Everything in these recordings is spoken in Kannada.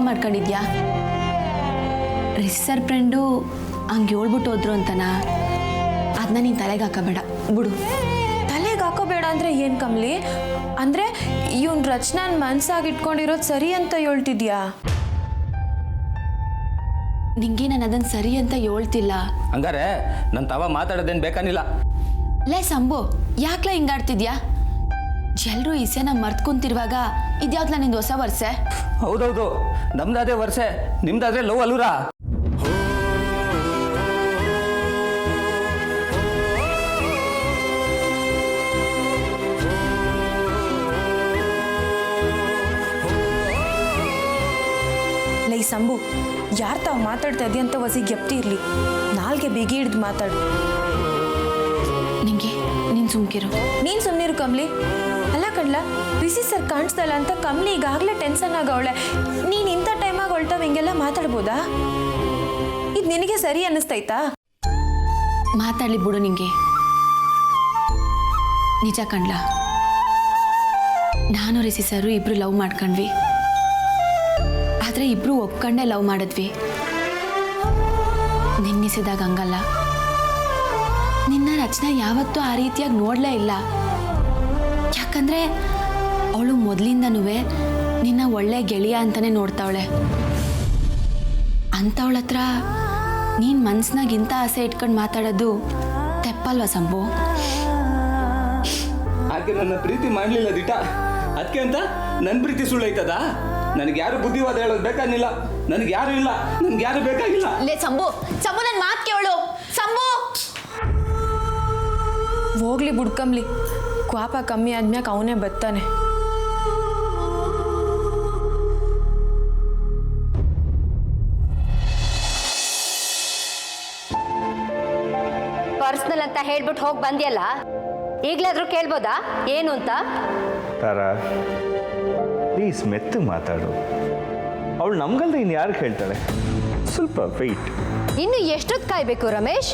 ಮಾಡ್ಕೊಂಡಿದ್ಯಾ? ರಿಸರ್ ಫ್ರೆಂಡು ಹಂಗೆ ಹೇಳ್ಬಿಟ್ಟು ಹೋದ್ರು ಅಂತನ, ಅದನ್ನ ನೀನು ತಲೆಗೆ ಹಾಕೋಬೇಡ ಬಿಡು. ತಲೆಗೆ ಹಾಕೋಬೇಡ ಅಂದರೆ ಏನು ಕಮ್ಲಿ? ಅಂದರೆ ಇವನ್ ರಚನಾನ್ ಮನ್ಸಾಗಿಟ್ಕೊಂಡಿರೋದು ಸರಿ ಅಂತ ಹೇಳ್ತಿದ್ಯಾ? ನಿಂಗೆ ನಾನು ಅದನ್ನು ಸರಿ ಅಂತ ಹೇಳ್ತಿಲ್ಲ. ಹಂಗಾರೆ ನನ್ನ ತವ ಮಾತಾಡೋದೇನು ಬೇಕಾನಿಲ್ಲ. ಲೇ ಸಂಭು, ಯಾಕ್ಲ ಹಿಂಗಾಡ್ತಿದ್ಯಾ? ಎಲ್ರೂ ಇಸೆನ ಮರ್ತ್ಕೊಂತಿರುವಾಗ ಇದ್ಯಾವ್ದಲ್ಲ ನಿಂದು ಹೊಸ ವರ್ಷೆ? ಹೌದೌದು, ನಮ್ದಾದ್ರೆ ವರ್ಷೆ, ನಿಮ್ದಾದ್ರೆ ಲವ್ ಅಲ್ಲೂರಾ? ಲೈ ಸಂಭು, ಯಾರು ತಾವು ಮಾತಾಡ್ತಾ ಇದೆಯಾ ಅಂತ ಹೊಸಿಗೆ ಎಪ್ತಿ ಇರಲಿ, ನಾಲ್ಗೆ ಬಿಗಿ ಹಿಡ್ದು ಮಾತಾಡು. ನಿಂಗೆ ನೀನು ಸುಮ್ಕಿರು. ನೀನು ಸುಮ್ಮನಿರು ಕಮ್ಲಿ. ಅಲ್ಲ ಕಣ್ಲ, ರಿಸಿ ಸರ್ ಕಾಣಿಸ್ದಲ್ಲ ಅಂತ ಕಮ್ಲಿ ಈಗಾಗಲೇ ಟೆನ್ಷನ್ ಆಗವಳೆ. ನೀನು ಇಂಥ ಟೈಮಾಗ ಹೊಳ್ತಾವ ಹಿಂಗೆಲ್ಲ ಮಾತಾಡ್ಬೋದಾ? ಇದು ನಿನಗೆ ಸರಿ ಅನ್ನಿಸ್ತೈತಾ? ಮಾತಾಡ್ಲಿ ಬಿಡು. ನಿಂಗೆ ನಿಜ ಕಣ್ಲ, ನಾನು ರಿಸಿ ಸರು ಇಬ್ರು ಲವ್ ಮಾಡ್ಕೊಂಡ್ವಿ. ಆದರೆ ಇಬ್ರು ಒಪ್ಕೊಂಡೇ ಲವ್ ಮಾಡಿದ್ವಿ. ನಿನ್ನಿಸಿದಾಗ ಹಂಗಲ್ಲ. ನಿನ್ನ ರಚನಾ ಯಾವತ್ತೂ ಆ ರೀತಿಯಾಗಿ ನೋಡಲೇ ಇಲ್ಲ. ಯಾಕಂದರೆ ಅವಳು ಮೊದಲಿಂದನೂ ನಿನ್ನ ಒಳ್ಳೆ ಗೆಳೆಯ ಅಂತಲೇ ನೋಡ್ತಾವಳೆ. ಅಂಥವಳ ಹತ್ರ ನೀನು ಮನ್ಸ್ನಾಗ ಇಂಥ ಆಸೆ ಇಟ್ಕೊಂಡು ಮಾತಾಡೋದು ತೆಪ್ಪಲ್ವಾ ಸಂಭು? ಆಕೆ ನನ್ನ ಪ್ರೀತಿ ಮಾಡಲಿಲ್ಲ ದಿಟ, ಅದಕ್ಕೆ ಅಂತ ನನ್ನ ಪ್ರೀತಿ ಸುಳ್ಳೈತದ? ನನಗೆ ಯಾರು ಬುದ್ಧಿವಾದ ಹೇಳೋದು ಬೇಕಾಗಿಲ್ಲ. ನನಗೆ ಯಾರು ಇಲ್ಲ, ನನ್ಗೆ ಯಾರು ಬೇಕಾಗಿಲ್ಲ. ಲೇ ಸಂಭು, ಸಂಭು ನನ್ನ ಮಾತು ಕೇಳು ಸಂಭು. ಹೋಗ್ಲಿ ಬುಡ್ಕಂಬ್ಲಿ, ಕ್ವಾಪ ಕಮ್ಮಿ ಆದ್ಮ್ಯಾಕ ಅವನೇ ಬತ್ತಾನೆ. ಪರ್ಸ್ನಲ್ ಅಂತ ಹೇಳ್ಬಿಟ್ಟು ಹೋಗಿ ಬಂದಿಯಲ್ಲ, ಈಗಲಾದ್ರೂ ಕೇಳ್ಬೋದಾ ಏನು ಅಂತ? ತಾರಾ ಪ್ಲೀಸ್ ಮೆತ್ತು ಮಾತಾಡು. ಅವಳು ನಮ್ಗಲ್ದೆ ಇನ್ನು ಯಾರು ಹೇಳ್ತಾಳೆ? ಸ್ವಲ್ಪ ವೆಯ್ಟ್. ಇನ್ನು ಎಷ್ಟೊತ್ತು ಕಾಯ್ಬೇಕು ರಮೇಶ್?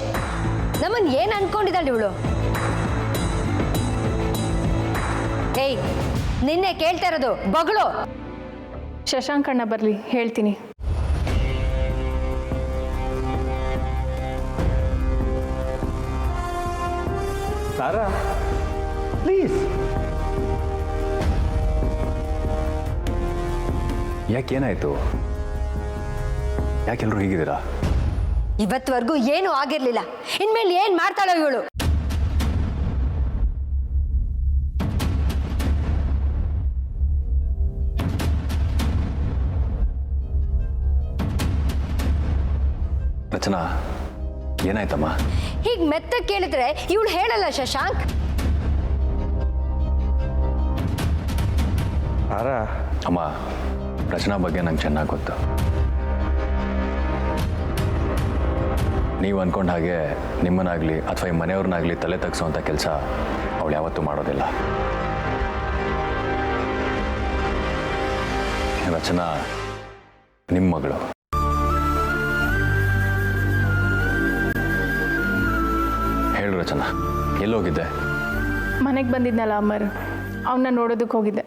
ನಮ್ಮನ್ನು ಏನು ಅನ್ಕೊಂಡಿದ್ದಾಳೆ ಇವಳು? ಏಯ್, ನಿನ್ನೆ ಕೇಳ್ತಾ ಇರೋದು ಬಗಳು. ಶಶಾಂಕಣ್ಣ ಬರಲಿ, ಹೇಳ್ತೀನಿ. ತಾರಾ ಪ್ಲೀಸ್. ಯಾಕೇನಾಯ್ತು? ಯಾಕೆಲ್ಲರೂ ಹೀಗಿದ್ದೀರಾ? ಇವತ್ತವರೆಗೂ ಏನೂ ಆಗಿರ್ಲಿಲ್ಲ, ಇನ್ಮೇಲೆ ಏನ್ ಮಾಡ್ತಾಳೋ ಇವಳು? ರಚನಾ, ಏನಾಯ್ತಮ್ಮ? ಹೀಗ್ ಮೆತ್ತ ಕೇಳಿದ್ರೆ ಇವಳು ಹೇಳಲ್ಲ ಶಶಾಂಕ್. ತಾರಾ ಅಮ್ಮ, ರಚನಾ ಬಗ್ಗೆ ನಂಗೆ ಚೆನ್ನಾಗಿ ಗೊತ್ತು. ನೀವು ಅಂದ್ಕೊಂಡ ಹಾಗೆ ನಿಮ್ಮನ್ನಾಗಲಿ ಅಥವಾ ಈ ಮನೆಯವ್ರನ್ನಾಗಲಿ ತಲೆ ತಗ್ಸೋವಂಥ ಕೆಲಸ ಅವಳು ಯಾವತ್ತೂ ಮಾಡೋದಿಲ್ಲ. ರಚನಾ ನಿಮ್ಮ ಮಗಳು. ಹೇಳು ರಚನಾ, ಎಲ್ಲೋಗಿದ್ದೆ? ಮನೆಗೆ ಬಂದಿದ್ನಲ್ಲ ಅಮ್ಮರು, ಅವನ್ನ ನೋಡೋದಕ್ಕೆ ಹೋಗಿದ್ದೆ.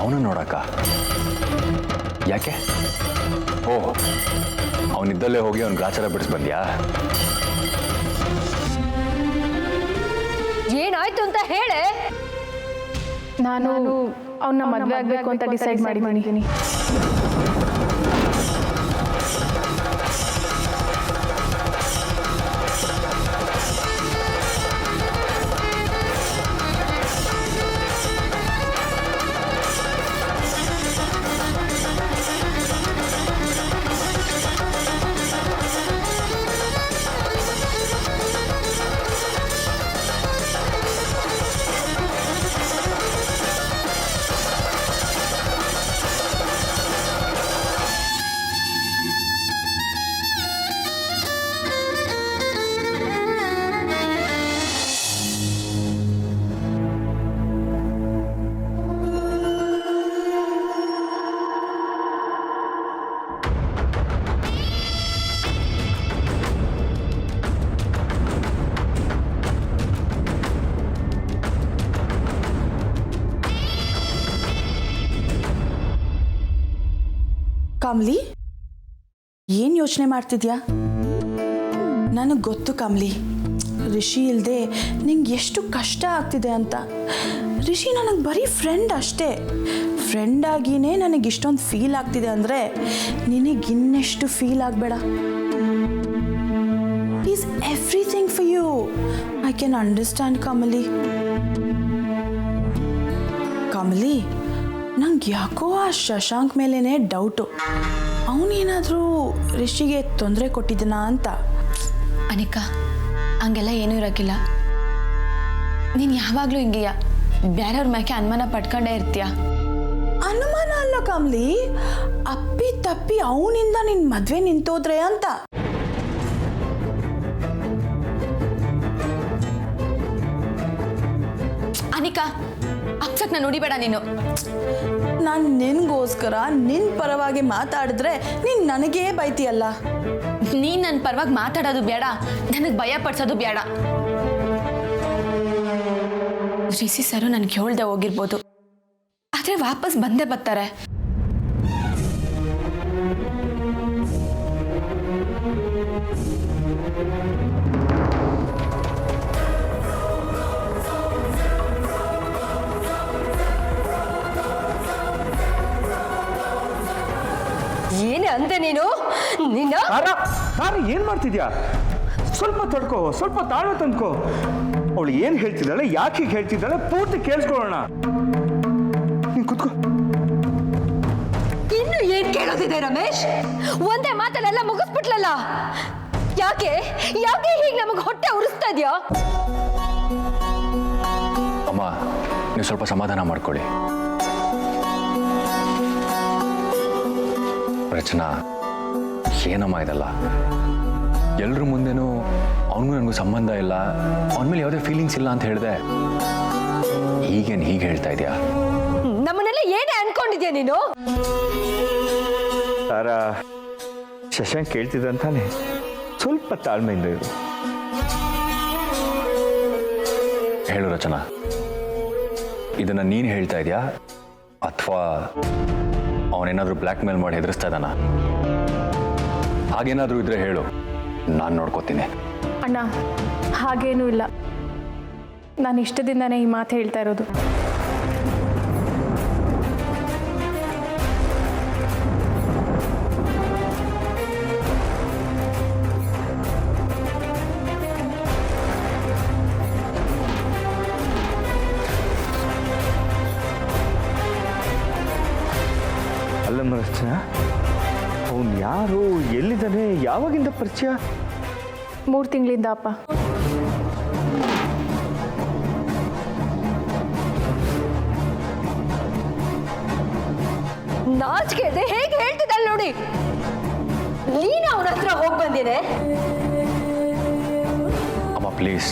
ಅವನು ನೋಡಕ್ಕ? ಯಾಕೆ? ಓಹ್, ಅವನಿದ್ದಲ್ಲೇ ಹೋಗಿ ಅವ್ನ ಗ್ರಾಚಾರ ಬಿಡಿಸ್ ಬಂದ್ಯಾ? ಏನಾಯ್ತು ಅಂತ ಹೇಳೆ. ನಾನು ಅವನ್ನ ಮದುವೆ ಆಗಬೇಕು ಅಂತ ಡಿಸೈಡ್ ಮಾಡಿದ್ದೀನಿ. ಕಮಲಿ, ಏನು ಯೋಚನೆ ಮಾಡ್ತಿದ್ಯಾ? ನನಗೆ ಗೊತ್ತು ಕಮಲಿ, ರಿಷಿ ಇಲ್ಲದೆ ನಿಂಗೆ ಎಷ್ಟು ಕಷ್ಟ ಆಗ್ತಿದೆ ಅಂತ. ರಿಷಿ ನನಗೆ ಬರೀ ಫ್ರೆಂಡ್ ಅಷ್ಟೇ. ಫ್ರೆಂಡ್ ಆಗಿನೇ ನನಗೆ ಇಷ್ಟೊಂದು ಫೀಲ್ ಆಗ್ತಿದೆ ಅಂದರೆ ನಿನಗಿನ್ನೆಷ್ಟು ಫೀಲ್ ಆಗಬೇಡ. Is everything for you. I can understand Kamali. Kamali, ನಂಗೆ ಯಾಕೋ ಆ ಶಶಾಂಕ್ ಮೇಲೇ ಡೌಟು. ಅವನೇನಾದರೂ ರಿಷಿಗೆ ತೊಂದರೆ ಕೊಟ್ಟಿದ್ದನಾ ಅಂತ. ಅನಿಕಾ, ಹಂಗೆಲ್ಲ ಏನೂ ಇರೋಕ್ಕಿಲ್ಲ. ನೀನು ಯಾವಾಗಲೂ ಹಿಂಗೆಯಾ, ಬೇರೆಯವ್ರ ಮ್ಯಾಕೆ ಅನುಮಾನ ಪಡ್ಕೊಂಡೇ ಇರ್ತೀಯ. ಅನುಮಾನ ಅಲ್ಲ ಕಮಲಿ, ಅಪ್ಪಿ ತಪ್ಪಿ ಅವನಿಂದ ನಿನ್ನ ಮದುವೆ ನಿಂತೋದ್ರೆ ಅಂತ. ಅನಿಕಾ, ಅಪ್ಸಕ್ ನಾನು ನುಡಿಬೇಡ ನೀನು. ನಾನು ನಿನಗೋಸ್ಕರ ನಿನ್ನ ಪರವಾಗಿ ಮಾತಾಡಿದ್ರೆ ನೀನು ನನಗೇ ಬೈತೀಯಲ್ಲ. ನೀನು ನನ್ನ ಪರವಾಗಿ ಮಾತಾಡೋದು ಬೇಡ, ನನಗೆ ಭಯ ಪಡಿಸೋದು ಬೇಡ. ರಿಷಿ ಸರು ನನಗೆ ಹೇಳ್ದೆ ಹೋಗಿರ್ಬೋದು, ಆದರೆ ವಾಪಸ್ ಬಂದೇ ಬರ್ತಾರೆ. ಏನೇ ಅಂದೆ ನೀನು? ನಿನ್ನ ನಾನು ಏನು ಮಾಡ್ತಿದ್ಯಾ? ಸ್ವಲ್ಪ ತಡ್ಕೋ, ಸ್ವಲ್ಪ ತಾಳ್ಮೆ ತಂದ್ಕೋ. ಅವಳು ಏನು ಹೇಳ್ತಿದ್ದಾಳೆ, ಯಾಕೆ ಹೀಗೆ ಹೇಳ್ತಿದ್ದಾಳೆ ಪೂರ್ತಿ ಕೇಳಿಸ್ಕೊಳ್ಳೋಣ. ನೀನು ಕೂತ್ಕೋ. ಇನ್ನು ಏನ್ ಕೇಳೋದಿದೆ ರಮೇಶ್? ಒಂದೇ ಮಾತಲ್ಲೆಲ್ಲ ಮುಗಿಸ್ಬಿಟ್ಲಲ್ಲ. ಯಾಕೆ ಯಾಕೆ ಹೀಗೆ ನಮಗೆ ಹೊಟ್ಟೆ ಉರಿಸ್ತಾ ಇದೆಯಾ? ಅಮ್ಮ, ನೀವು ಸ್ವಲ್ಪ ಸಮಾಧಾನ ಮಾಡ್ಕೊಳ್ಳಿ. ರಚನಾ, ಏನಮ್ಮ ಇದಲ್ಲ? ಎಲ್ರ ಮುಂದೆನೂ ಅವನಿಗೂ ನನಗೂ ಸಂಬಂಧ ಇಲ್ಲ, ಅವನ ಮೇಲೆ ಯಾವುದೇ ಫೀಲಿಂಗ್ಸ್ ಇಲ್ಲ ಅಂತ ಹೇಳಿದೆ. ಈಗೇನು ಹೀಗೆ ಹೇಳ್ತಾ ಇದೆಯಾ? ನಮ್ಮನ್ನೆಲ್ಲ ಏನೇ ಅನ್ಕೊಂಡಿದ್ಯಾ ನೀನು? ತಾರಾ, ಶಶಾಂಕ್ ಕೇಳ್ತಿದ್ದಂತಾನೆ, ಸ್ವಲ್ಪ ತಾಳ್ಮೆಯಿಂದ ಇರು. ಹೇಳು ರಚನಾ, ಇದನ್ನ ನೀನು ಹೇಳ್ತಾ ಇದೆಯಾ ಅಥವಾ ಅವನೇನಾದ್ರೂ ಬ್ಲ್ಯಾಕ್ ಮೇಲ್ ಮಾಡಿ ಹೆದರಿಸ್ತಾ ಇದ್ದಾನ? ಹಾಗೇನಾದ್ರೂ ಇದ್ರೆ ಹೇಳು, ನಾನು ನೋಡ್ಕೋತೀನಿ. ಅಣ್ಣ, ಹಾಗೇನೂ ಇಲ್ಲ. ನಾನು ಇಷ್ಟದಿಂದನೇ ಈ ಮಾತು ಹೇಳ್ತಾ ಇರೋದು. ಅಲ್ಲಮ್ಮ ರಚನಾ, ಅವನು ಯಾರು, ಎಲ್ಲಿದ್ದಾನೆ, ಯಾವಾಗಿಂದ ಪರಿಚಯ? 3 ತಿಂಗಳಿಂದ ಅಪ್ಪ. ನಾಚಿಕೆ ಇದೆ, ಹೇಗೆ ಹೇಳ್ತಿದ್ದಾಳೆ ನೋಡಿ. ನೀನು ಅವನ ಹತ್ರ ಹೋಗಿ ಬಂದಿದೆ. ಅಮ್ಮ ಪ್ಲೀಸ್,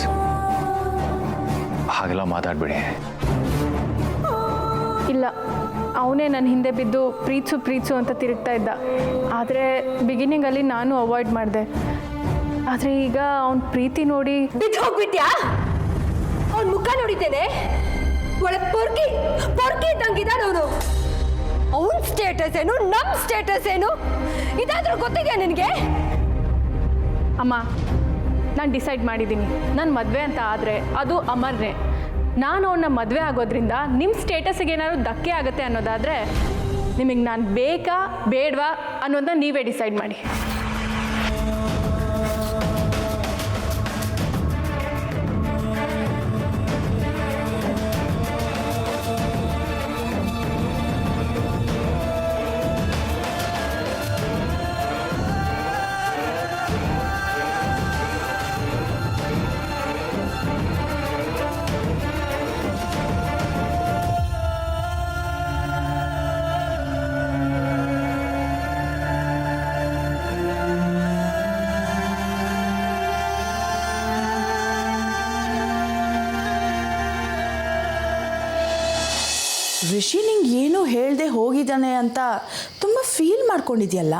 ಹಾಗೆಲ್ಲ ಮಾತಾಡ್ಬೇಡಿ. ಇಲ್ಲ, ಅವನೇ ನನ್ನ ಹಿಂದೆ ಬಿದ್ದು ಪ್ರೀತ್ಸು ಅಂತ ತಿರುಗ್ತಾ ಇದ್ದ. ಆದರೆ ಬಿಗಿನಿಂಗಲ್ಲಿ ನಾನು ಅವಾಯ್ಡ್ ಮಾಡಿದೆ. ಆದರೆ ಈಗ ಅವನ ಪ್ರೀತಿ ನೋಡಿ ಬಿದ್ದು ಹೋಗ್ಬಿಟ್ಯಾ? ಅವನ ಮುಖ ನೋಡಿದ್ದೇನೆ, ಒಳ್ಳೆ ಪೊರ್ಕಿ ಇದ್ದಂಗಿದ್ದಾನೆ ಅವನು. ಅವನ ಸ್ಟೇಟಸ್ ಏನು, ನಮ್ಮ ಸ್ಟೇಟಸ್ ಏನು ಇದಾದ್ರೂ ಗೊತ್ತಿದೆಯಾ ನಿನಗೆ? ಅಮ್ಮ, ನಾನು ಡಿಸೈಡ್ ಮಾಡಿದ್ದೀನಿ. ನನ್ನ ಮದುವೆ ಅಂತ ಆದರೆ ಅದು ಅಮರ್ನೇ. ನಾನು ಅವನ್ನ ಮದುವೆ ಆಗೋದ್ರಿಂದ ನಿಮ್ಮ ಸ್ಟೇಟಸ್ಗೆ ಏನಾದ್ರು ಧಕ್ಕೆ ಆಗುತ್ತೆ ಅನ್ನೋದಾದರೆ ನಿಮಗೆ ನಾನು ಬೇಕಾ ಬೇಡವಾ ಅನ್ನೋದನ್ನ ನೀವೇ ಡಿಸೈಡ್ ಮಾಡಿ. ರಿಷಿ ನಿಂಗೆ ಏನೂ ಹೇಳ್ದೆ ಹೋಗಿದ್ದಾನೆ ಅಂತ ತುಂಬ ಫೀಲ್ ಮಾಡ್ಕೊಂಡಿದ್ಯಲ್ಲ.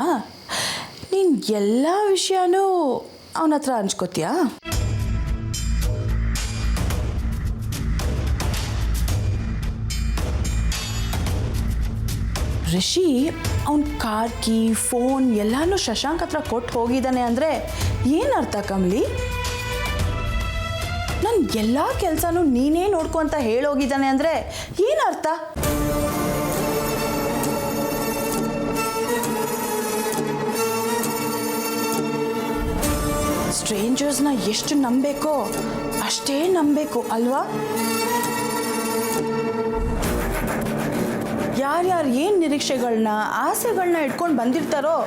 ನೀನು ಎಲ್ಲ ವಿಷಯನೂ ಅವನ ಹತ್ರ ಹಂಚ್ಕೋತೀಯಾ? ರಿಷಿ ಅವನ ಕಾರ್ ಕೀ ಫೋನ್ ಎಲ್ಲಾನು ಶಶಾಂಕ್ ಹತ್ರ ಕೊಟ್ಟು ಹೋಗಿದ್ದಾನೆ ಅಂದರೆ ಏನರ್ಥ ಕಮಲಿ? ನನ್ನ ಎಲ್ಲ ಕೆಲಸನೂ ನೀನೇ ನೋಡ್ಕೊ ಅಂತ ಹೇಳೋಗಿದ್ದಾನೆ ಅಂದರೆ ಏನರ್ಥ? ಸ್ಟ್ರೇಂಜರ್ಸ್ನ ಎಷ್ಟು ನಂಬಬೇಕೋ ಅಷ್ಟೇ ನಂಬಬೇಕು ಅಲ್ವಾ? ಯಾರ್ಯಾರು ಏನು ನಿರೀಕ್ಷೆಗಳನ್ನ ಆಸೆಗಳನ್ನ ಇಟ್ಕೊಂಡು ಬಂದಿರ್ತಾರೋ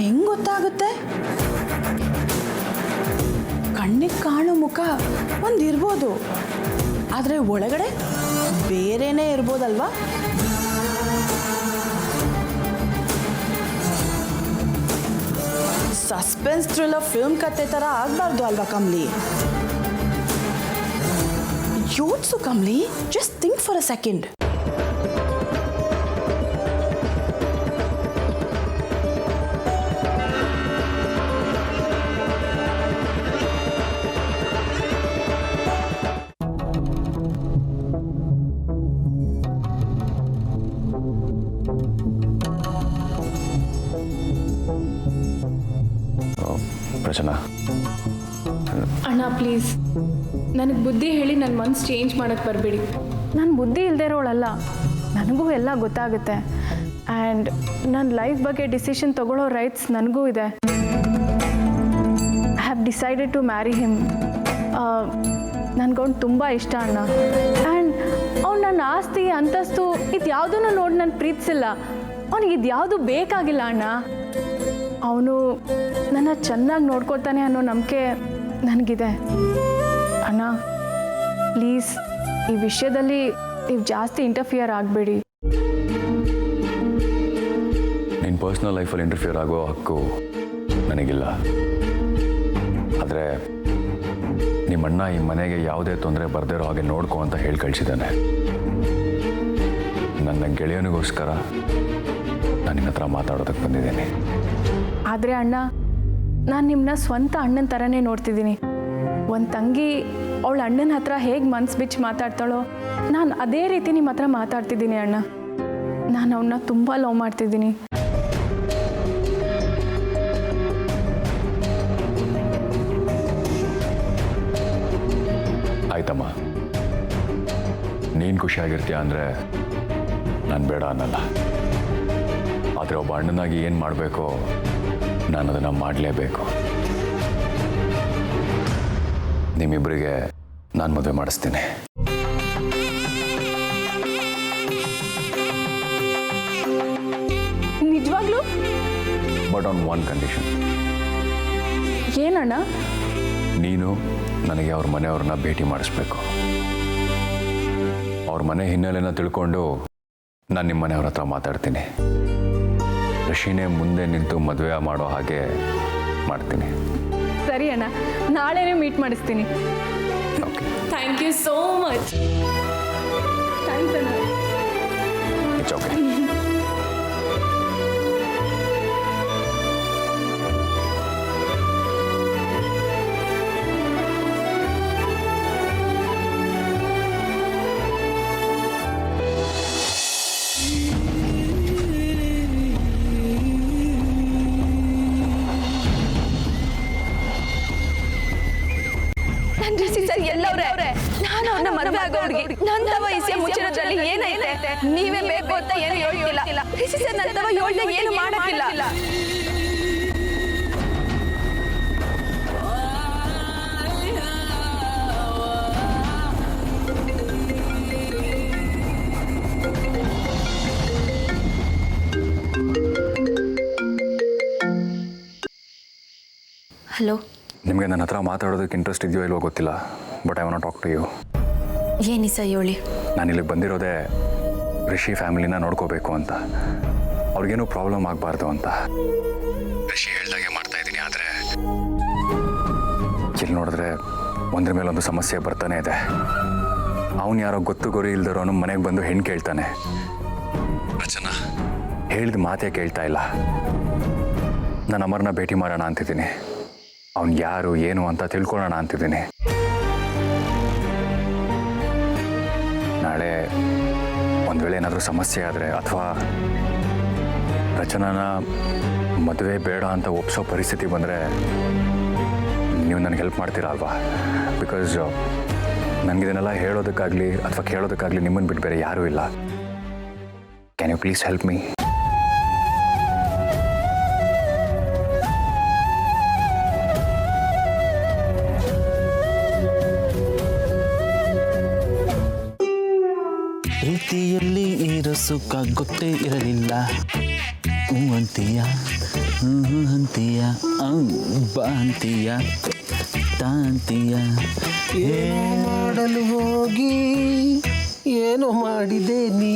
ಹೆಂಗೆ ಗೊತ್ತಾಗುತ್ತೆ? ಕಣ್ಣಿಗೆ ಕಾಣೋ ಮುಖ ಒಂದಿರ್ಬೋದು, ಆದರೆ ಒಳಗಡೆ ಬೇರೆನೇ ಇರ್ಬೋದಲ್ವಾ? ಸಸ್ಪೆನ್ಸ್ ಥ್ರಿಲ್ಲರ್ ಫಿಲ್ಮ್ ಕತೆ ಥರ ಆಗಬಾರ್ದು ಅಲ್ವಾ ಕಮ್ಲಿ? ಯೋಚಿಸು Kamli, just think for a second. Prachana, ಅಣ್ಣ ಪ್ಲೀಸ್ ನನಗೆ ಬುದ್ಧಿ ಹೇಳಿ ನನ್ನ ಮನ್ಸು ಚೇಂಜ್ ಮಾಡೋಕ್ಕೆ ಬರಬೇಡಿ. ನಾನು ಬುದ್ಧಿ ಇಲ್ಲದೆ ಇರೋಳಲ್ಲ, ನನಗೂ ಎಲ್ಲ ಗೊತ್ತಾಗುತ್ತೆ. ಆ್ಯಂಡ್ ನನ್ನ ಲೈಫ್ ಬಗ್ಗೆ ಡಿಸಿಷನ್ ತಗೊಳ್ಳೋ ರೈಟ್ಸ್ ನನಗೂ ಇದೆ. I have decided to marry him. ನನಗವ್ನು ತುಂಬ ಇಷ್ಟ ಅಣ್ಣ. ಆ್ಯಂಡ್ ಅವ್ನು ನನ್ನ ಆಸ್ತಿ ಅಂತಸ್ತು ಇದು ಯಾವುದನ್ನು ನೋಡಿ ನಾನು ಪ್ರೀತಿಸಿಲ್ಲ. ಅವನಿಗೆ ಇದು ಯಾವುದು ಬೇಕಾಗಿಲ್ಲ ಅಣ್ಣ. ಅವನು ನನ್ನ ಚೆನ್ನಾಗಿ ನೋಡ್ಕೊಳ್ತಾನೆ ಅನ್ನೋ ನಂಬಿಕೆ ನನಗಿದೆ. ಅಣ್ಣ ಪ್ಲೀಸ್ ಈ ವಿಷಯದಲ್ಲಿ ನೀವು ಜಾಸ್ತಿ ಇಂಟರ್ಫಿಯರ್ ಆಗಬೇಡಿ. ನಿನ್ನ ಪರ್ಸ್ನಲ್ ಲೈಫಲ್ಲಿ ಇಂಟರ್ಫಿಯರ್ ಆಗೋ ಹಕ್ಕು ನನಗಿಲ್ಲ. ಆದರೆ ನಿಮ್ಮಣ್ಣ ಈ ಮನೆಗೆ ಯಾವುದೇ ತೊಂದರೆ ಬರ್ದಿರೋ ಹಾಗೆ ನೋಡ್ಕೊ ಅಂತ ಹೇಳಿ ಕಳಿಸಿದ್ದಾನೆ. ನನ್ನ ಗೆಳೆಯನಿಗೋಸ್ಕರ ನಾನು ನಿನ್ನ ಹತ್ರ ಮಾತಾಡೋದಕ್ಕೆ ಬಂದಿದ್ದೀನಿ. ಆದರೆ ಅಣ್ಣ, ನಾನು ನಿಮ್ಮನ್ನ ಸ್ವಂತ ಅಣ್ಣನ ಥರನೇ ನೋಡ್ತಿದ್ದೀನಿ. ಒಂದು ತಂಗಿ ಅವಳ ಅಣ್ಣನ ಹತ್ರ ಹೇಗೆ ಮನ್ಸು ಬಿಚ್ಚಿ ಮಾತಾಡ್ತಾಳೋ ನಾನು ಅದೇ ರೀತಿ ನಿಮ್ಮ ಹತ್ರ ಮಾತಾಡ್ತಿದ್ದೀನಿ ಅಣ್ಣ. ನಾನು ಅವನ್ನ ತುಂಬ ಲವ್ ಮಾಡ್ತಿದ್ದೀನಿ. ಆಯ್ತಮ್ಮ, ನೀನು ಖುಷಿಯಾಗಿರ್ತೀಯ ಅಂದರೆ ನಾನು ಬೇಡ ಅನ್ನಲ್ಲ. ಆದರೆ ಒಬ್ಬ ಅಣ್ಣನಾಗಿ ಏನು ಮಾಡಬೇಕೋ ನಾನು ಅದನ್ನು ಮಾಡಲೇಬೇಕು. ನಿಮ್ಮಿಬ್ಬರಿಗೆ ನಾನು ಮದುವೆ ಮಾಡಿಸ್ತೀನಿ. ನಿಜವಾಗ್ಲೂ? But on one condition. ಏನಣ್ಣ? ನೀನು ನನಗೆ ಅವ್ರ ಮನೆಯವ್ರನ್ನ ಭೇಟಿ ಮಾಡಿಸ್ಬೇಕು. ಅವ್ರ ಮನೆ ಹಿನ್ನೆಲೆನ ತಿಳ್ಕೊಂಡು ನಾನು ನಿಮ್ಮ ಮನೆಯವ್ರ ಹತ್ರ ಮಾತಾಡ್ತೀನಿ. ಋಷಿನೇ ಮುಂದೆ ನಿಂತು ಮದುವೆ ಮಾಡೋ ಹಾಗೆ ಮಾಡ್ತೀನಿ. ಸರಿ ಅಣ್ಣ, ನಾಳೆನೇ ಮೀಟ್ ಮಾಡಿಸ್ತೀನಿ. Okay, thank you so much. Thanks ಅಣ್ಣ. It's okay. ನಾನು ಅವ್ರನ್ನ ಮದುವೆ ಆಗೋ ಹುಡುಗಿ. ನನ್ನ ವಯಸ್ಸಿನ ಮುಚ್ಚಿರೋದ್ರಲ್ಲಿ ಏನೈತೆ? ನೀವೇ ಬೇಕು ಅಂತ ಏನು ಹೇಳ್ತಿಲ್ಲ. ಸರ್ ನನ್ನ ಯೋಜನೆ ಏನು ಮಾಡಕ್ಕಿಲ್ಲ. ಹಲೋ. ನಿಮಗೆ ನನ್ನ ಹತ್ರ ಮಾತಾಡೋದಕ್ಕೆ ಇಂಟ್ರೆಸ್ಟ್ ಇದೆಯೋ ಇಲ್ವೋ ಗೊತ್ತಿಲ್ಲ, but I want to talk to you. ಏನಿ ಸರ್ ಹೇಳಿ. ನಾನು ಇಲ್ಲಿಗೆ ಬಂದಿರೋದೇ ರಿಷಿ ಫ್ಯಾಮಿಲಿನ ನೋಡ್ಕೋಬೇಕು ಅಂತ. ಅವ್ರಿಗೇನೂ ಪ್ರಾಬ್ಲಮ್ ಆಗಬಾರ್ದು ಅಂತ. ರಿಷಿ ಹೇಳ್ದಾಗೆ ಮಾಡ್ತಾ ಇದ್ದೀನಿ. ಆದರೆ ಇಲ್ಲಿ ನೋಡಿದ್ರೆ ಒಂದ್ರ ಮೇಲೊಂದು ಸಮಸ್ಯೆ ಬರ್ತಾನೆ ಇದೆ. ಅವನು ಯಾರೋ ಗೊತ್ತು ಗೊರಿ ಇಲ್ದಿರೋನು ಮನೆಗೆ ಬಂದು ಹೆಣ್ಣು ಕೇಳ್ತಾನೆ. ರಚನಾ ಹೇಳಿದ ಮಾತೇ ಕೇಳ್ತಾ ಇಲ್ಲ. ನಾನು ಅಮರ್ನ ಭೇಟಿ ಮಾಡೋಣ ಅಂತಿದ್ದೀನಿ. ಅವ್ನು ಯಾರು ಏನು ಅಂತ ತಿಳ್ಕೊಳ್ಳೋಣ ಅಂತಿದ್ದೀನಿ. ನಾಳೆ ಒಂದು ವೇಳೆ ಏನಾದರೂ ಸಮಸ್ಯೆ ಆದರೆ ಅಥವಾ ರಚನಾನ ಮದುವೆ ಬೇಡ ಅಂತ ಒಪ್ಸೋ ಪರಿಸ್ಥಿತಿ ಬಂದರೆ ನೀವು ನನಗೆ ಹೆಲ್ಪ್ ಮಾಡ್ತೀರಾ ಅಲ್ವಾ? ಬಿಕಾಸ್ ನನಗಿದನ್ನೆಲ್ಲ ಹೇಳೋದಕ್ಕಾಗಲಿ ಅಥವಾ ಕೇಳೋದಕ್ಕಾಗಲಿ ನಿಮ್ಮನ್ನು ಬಿಟ್ಟು ಬೇರೆ ಯಾರೂ ಇಲ್ಲ. Can you please help me? ಪ್ರೀತಿಯಲ್ಲಿ ಇರೋ ಸುಖ ಗೊತ್ತೇ ಇರಲಿಲ್ಲ. ಹ್ಞೂ ಅಂತೀಯ, ಹ್ಞೂ ಅಂತೀಯ, ಬಾ ಅಂತೀಯ, ತಾಂತೀಯ. ಏನು ಮಾಡಲು ಹೋಗಿ ಏನು ಮಾಡಿದೆ ನೀ?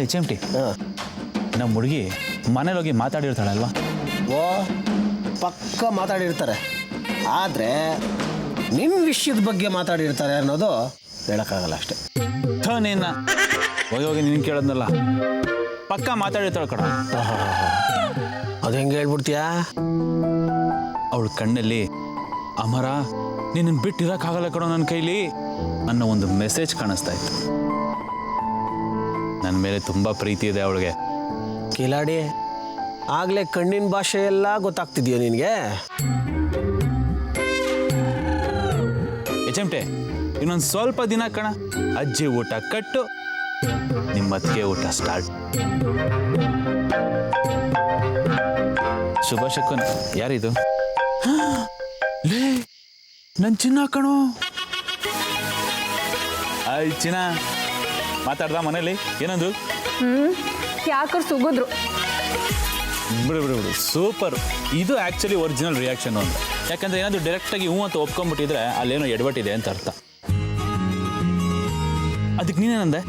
ಎಚ್ ಎಮ್ ಟಿ, ನಮ್ಮ ಹುಡುಗಿ ಮನೇಲಿ ಹೋಗಿ ಮಾತಾಡಿರ್ತಾಳಲ್ವಾ? ಓ, ಪಕ್ಕ ಮಾತಾಡಿರ್ತಾರೆ. ಆದರೆ ನಿಮ್ಮ ವಿಷಯದ ಬಗ್ಗೆ ಮಾತಾಡಿರ್ತಾರೆ ಅನ್ನೋದು ಹೇಳೋಕ್ಕಾಗಲ್ಲ ಅಷ್ಟೆ. ನಿನ್ನ ಹೋಗಿ ನಿನ್ನ ಕೇಳೋದ್ನಲ್ಲ, ಪಕ್ಕ ಮಾತಾಡಿರ್ತಾಳೆ ಕಣ. ಅದು ಹೆಂಗೆ ಹೇಳ್ಬಿಡ್ತೀಯಾ? ಅವಳ ಕಣ್ಣಲ್ಲಿ ಅಮರ ನಿನ್ನನ್ನು ಬಿಟ್ಟಿರೋಕ್ಕಾಗಲ್ಲ ಕಣೋ ನನ್ನ ಕೈಲಿ ಅನ್ನೋ ಒಂದು ಮೆಸೇಜ್ ಕಾಣಿಸ್ತಾ ಇತ್ತು. ನನ್ನ ಮೇಲೆ ತುಂಬ ಪ್ರೀತಿ ಇದೆ ಅವಳಿಗೆ. ಕಿಲಾಡಿ, ಆಗಲೇ ಕಣ್ಣಿನ ಭಾಷೆ ಎಲ್ಲ ಗೊತ್ತಾಗ್ತಿದೆಯಾ ನಿನಗೆ? ಎಚ್ ಎಮ್ ಟಿ, ಇನ್ನೊಂದು ಸ್ವಲ್ಪ ದಿನ ಕಣ, ಅಜ್ಜಿ ಊಟ ಕಟ್ಟು, ನಿಮ್ಮ ಅತ್ತಿಗೆ ಊಟ ಸ್ಟಾರ್ಟ್. ಶುಭ ಶಕುನ್. ಯಾರಿದು? ಲೇ, ನನ್ನ ಚಿನ್ನ ಕಣೋ. ಆಯ್ ಚಿನ್ನ, ಮಾತಾಡ್ದ ಮನೇಲಿ ಏನಂದ್ರು? ಯಾಕರು ಸುಗಿದ್ರು. ಬಿಡು ಬಿಡು ಬಿಡು, ಸೂಪರ್. ಇದು ಆ್ಯಕ್ಚುಲಿ ಒರಿಜಿನಲ್ ರಿಯಾಕ್ಷನ್ ಅಂತ. ಯಾಕಂದ್ರೆ ಏನಾದರೂ ಡೈರೆಕ್ಟಾಗಿ ಹ್ಞೂ ಅಂತ ಒಪ್ಕೊಂಡ್ಬಿಟ್ಟಿದ್ರೆ ಅಲ್ಲೇನೋ ಎಡವಟ್ಟಿದೆ ಅಂತ ಅರ್ಥ. ಅದಕ್ಕೆ ನೀನೇನಂದೆ?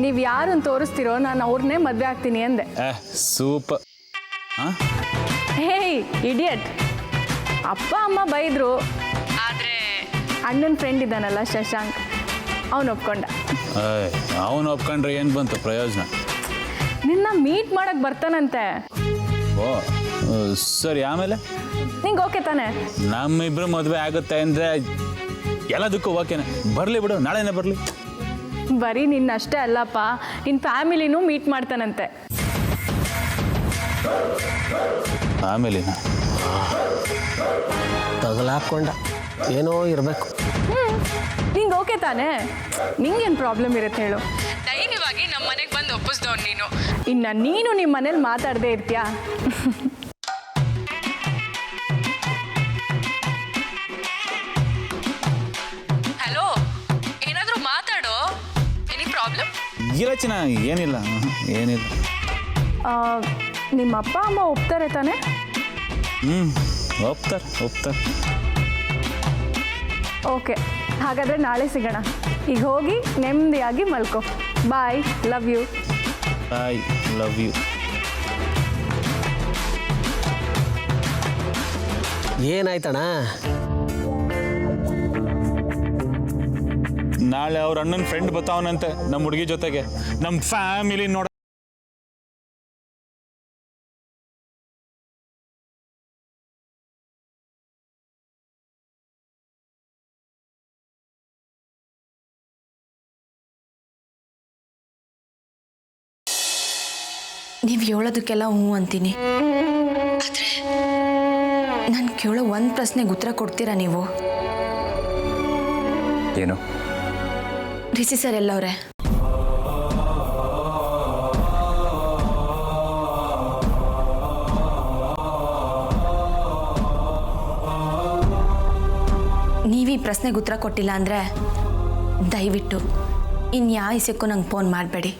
ನೀವು ಯಾರನ್ನು ತೋರಿಸ್ತೀರೋ ನಾನು ಅವ್ರನ್ನೇ ಮದುವೆ ಆಗ್ತೀನಿ ಅಂದೆ. ಸೂಪರ್. ಹಾಂ, ಹೇಯ್ ಇಡಿಯಟ್. ಅಪ್ಪ ಅಮ್ಮ ಬೈದರು, ಆದರೆ ಅಣ್ಣನ ಫ್ರೆಂಡ್ ಇದ್ದಾನಲ್ಲ ಶಶಾಂಕ್, ಅವನು ಒಪ್ಕೊಂಡ. ಅವನು ಒಪ್ಕೊಂಡ್ರೆ ಏನು ಬಂತು ಪ್ರಯೋಜನ? ನಿನ್ನ ಮೀಟ್ ಮಾಡಕ್ಕೆ ಬರ್ತಾನಂತೆ. ಓ ಸರಿ, ಆಮೇಲೆ ನಿಂಗೆ ಓಕೆ ತಾನೆ? ನಮ್ಮಿಬ್ರು ಮದುವೆ ಆಗುತ್ತೆ ಅಂದರೆ ಎಲ್ಲದಕ್ಕೂ ಓಕೆನೆ. ಬರಲಿ ಬಿಡು, ನಾಳೆನೇ ಬರಲಿ. ಬರೀ ನಿನ್ನಷ್ಟೇ ಅಲ್ಲಪ್ಪ, ನಿನ್ನ ಫ್ಯಾಮಿಲಿನೂ ಮೀಟ್ ಮಾಡ್ತಾನಂತೆ. ಫ್ಯಾಮಿಲಿನ ತಗಲಾಕೊಂಡ ಏನೋ ಇರಬೇಕು. ನಿಂಗೆ ಓಕೆ ತಾನೆ? ನಿಂಗೇನು ಪ್ರಾಬ್ಲಮ್ ಇರುತ್ತೆ ಹೇಳು? ಧೈರ್ಯವಾಗಿ ನಮ್ಮ ಮನೆಗೆ ಬಂದು ಒಪ್ಪಿಸ್ದವ್ನು ನೀನು. ಇನ್ನು ನೀನು ನಿಮ್ಮ ಮನೇಲಿ ಮಾತಾಡದೇ ಇರ್ತೀಯಾ? ಹಲೋ, ಏನಾದರೂ ಮಾತಾಡೋ. Any problem? ಇರಚಿನ ಏನಿಲ್ಲ ಏನಿಲ್ಲ. ನಿಮ್ಮ ಅಪ್ಪ ಅಮ್ಮ ಒಪ್ತಾರೆ ತಾನೆ? ಒಪ್ತಾರೆ. ಓಕೆ, ಹಾಗಾದರೆ ನಾಳೆ ಸಿಗೋಣ. ಈಗ ಹೋಗಿ ನೆಮ್ಮದಿಯಾಗಿ ಮಲ್ಕೋ. Bye, love you. Bye, love you. ಏನಾಯ್ತಣ್ಣ? ನಾಳೆ ಅವ್ರ ಅಣ್ಣನ ಫ್ರೆಂಡ್ ಬರ್ತಾವನಂತೆ ನಮ್ಮ ಹುಡುಗಿ ಜೊತೆಗೆ. ನಮ್ಮ ಫ್ಯಾಮಿಲಿ ನೋಡ. ನೀವು ಹೇಳೋದಕ್ಕೆಲ್ಲ ಹ್ಞೂ ಅಂತೀನಿ, ಆದರೆ ನಾನು ಕೇಳೋ ಒಂದು ಪ್ರಶ್ನೆಗೆ ಉತ್ತರ ಕೊಡ್ತೀರಾ ನೀವು? ಏನು? ರಿಷಿ ಸರ್ ಎಲ್ಲವ್ರೆ? ನೀವು ಈ ಪ್ರಶ್ನೆಗೆ ಉತ್ತರ ಕೊಟ್ಟಿಲ್ಲ ಅಂದರೆ ದಯವಿಟ್ಟು ಇನ್ಯಾವ ಇಸಕ್ಕೂ ನಂಗೆ ಫೋನ್ ಮಾಡಬೇಡಿ.